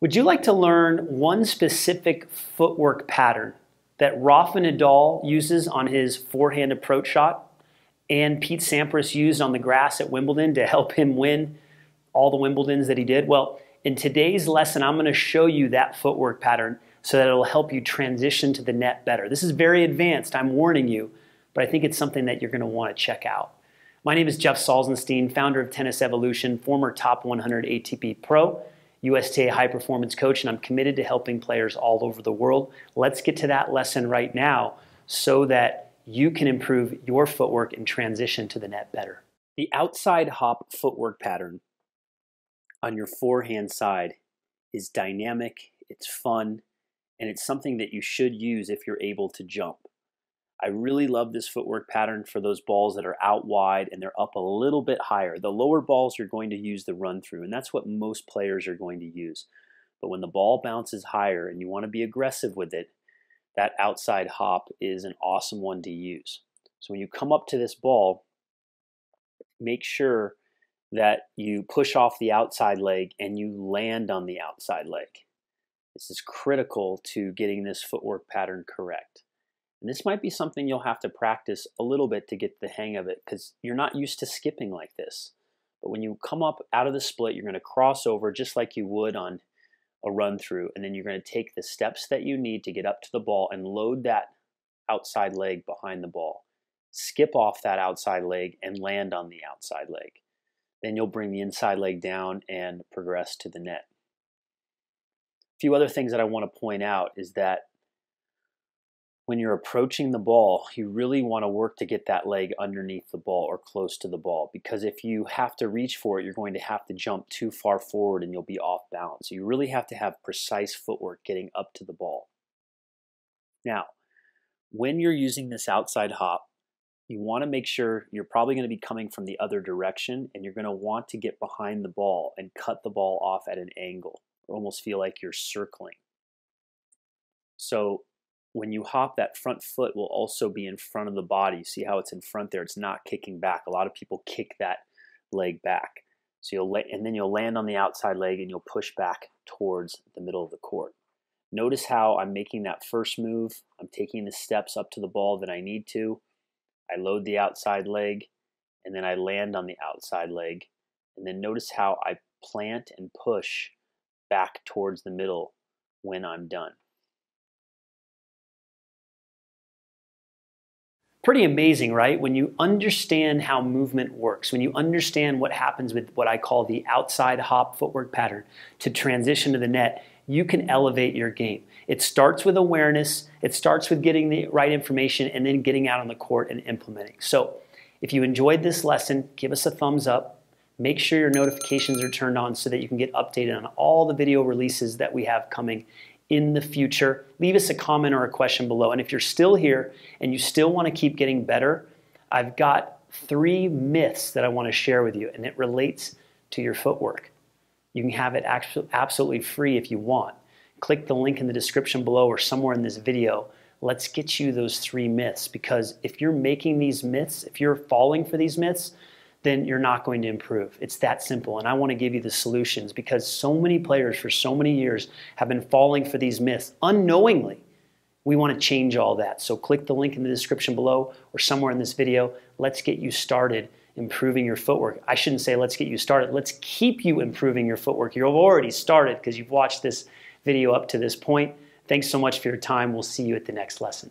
Would you like to learn one specific footwork pattern that Rafa Nadal uses on his forehand approach shot and Pete Sampras used on the grass at Wimbledon to help him win all the Wimbledons that he did? Well, in today's lesson, I'm going to show you that footwork pattern so that it'll help you transition to the net better. This is very advanced, I'm warning you, but I think it's something that you're going to want to check out. My name is Jeff Salzenstein, founder of Tennis Evolution, former top 100 ATP pro, USTA high performance coach, and I'm committed to helping players all over the world. Let's get to that lesson right now so that you can improve your footwork and transition to the net better. The outside hop footwork pattern on your forehand side is dynamic, it's fun, and it's something that you should use if you're able to jump. I really love this footwork pattern for those balls that are out wide and they're up a little bit higher. The lower balls you're going to use the run through, and that's what most players are going to use. But when the ball bounces higher and you want to be aggressive with it, that outside hop is an awesome one to use. So when you come up to this ball, make sure that you push off the outside leg and you land on the outside leg. This is critical to getting this footwork pattern correct. And this might be something you'll have to practice a little bit to get the hang of it because you're not used to skipping like this. But when you come up out of the split, you're going to cross over just like you would on a run through, and then you're going to take the steps that you need to get up to the ball and load that outside leg behind the ball. Skip off that outside leg and land on the outside leg. Then you'll bring the inside leg down and progress to the net. A few other things that I want to point out is that when you're approaching the ball, you really want to work to get that leg underneath the ball or close to the ball, because if you have to reach for it, you're going to have to jump too far forward and you'll be off balance. So you really have to have precise footwork getting up to the ball. Now, when you're using this outside hop, you want to make sure you're probably going to be coming from the other direction, and you're going to want to get behind the ball and cut the ball off at an angle, or almost feel like you're circling. So when you hop, that front foot will also be in front of the body. See how it's in front there? It's not kicking back. A lot of people kick that leg back. So and then you'll land on the outside leg and you'll push back towards the middle of the court. Notice how I'm making that first move. I'm taking the steps up to the ball that I need to. I load the outside leg and then I land on the outside leg. And then notice how I plant and push back towards the middle when I'm done. Pretty amazing, right? When you understand how movement works, when you understand what happens with what I call the outside hop footwork pattern to transition to the net, you can elevate your game. It starts with awareness, it starts with getting the right information, and then getting out on the court and implementing. So if you enjoyed this lesson, give us a thumbs up. Make sure your notifications are turned on so that you can get updated on all the video releases that we have coming in the future. Leave us a comment or a question below. And if you're still here and you still want to keep getting better, I've got 3 myths that I want to share with you, and it relates to your footwork. You can have it absolutely free if you want. Click the link in the description below or somewhere in this video. Let's get you those 3 myths, because if you're making these myths, if you're falling for these myths, then you're not going to improve. It's that simple, and I want to give you the solutions, because so many players for so many years have been falling for these myths unknowingly. We want to change all that. So click the link in the description below or somewhere in this video. Let's get you started improving your footwork. I shouldn't say let's get you started. Let's keep you improving your footwork. You've already started because you've watched this video up to this point. Thanks so much for your time. We'll see you at the next lesson.